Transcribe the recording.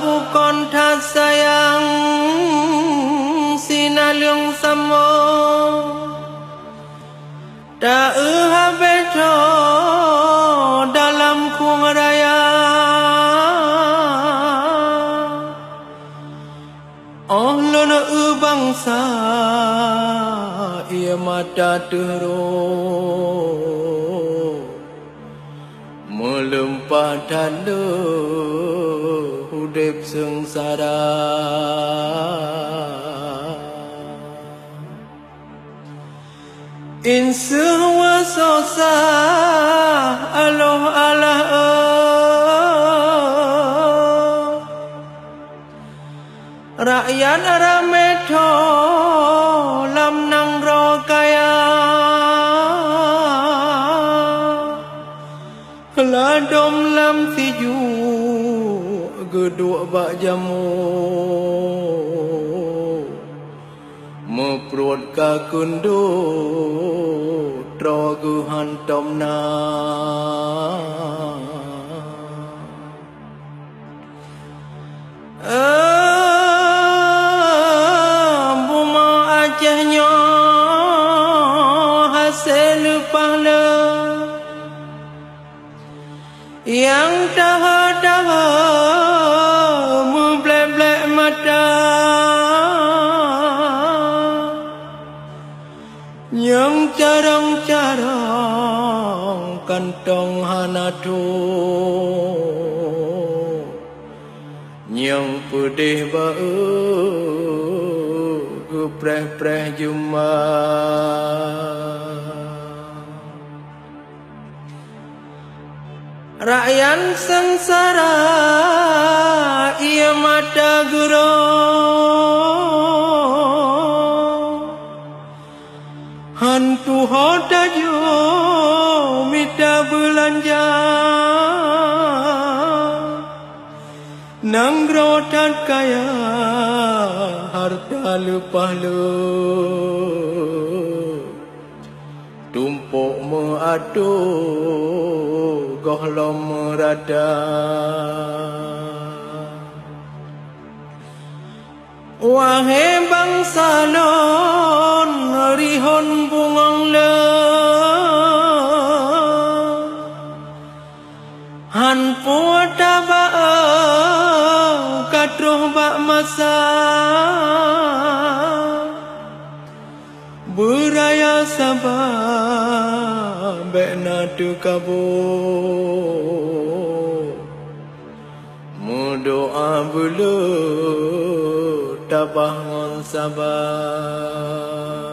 Bukan tak sayang sinalung samo tak beto dalam kung raya lona bangsa ia mata teruk melempah tanda hudip sengsara insa wasosa aloh alah rakyat rameto lam nang ro kaya ladom lam tiju geduk bak jamu meprut ka kundu trogu hantom na buma acehnya hasil pahala yang taha-taha memblek-blek mata yang carang-carang kantong hanatu yang pedih bau gepreh-preh juma rakyat sengsara ia mata gero hantu hodajo minta belanja nang rotan kaya harta lepah le tumpuk meadu gohlom merada wahai bangsa lon rihon bungang le han puata ba katruh bak masa beraya sabar bekna tu kabo doa bulu tabah ngon sabar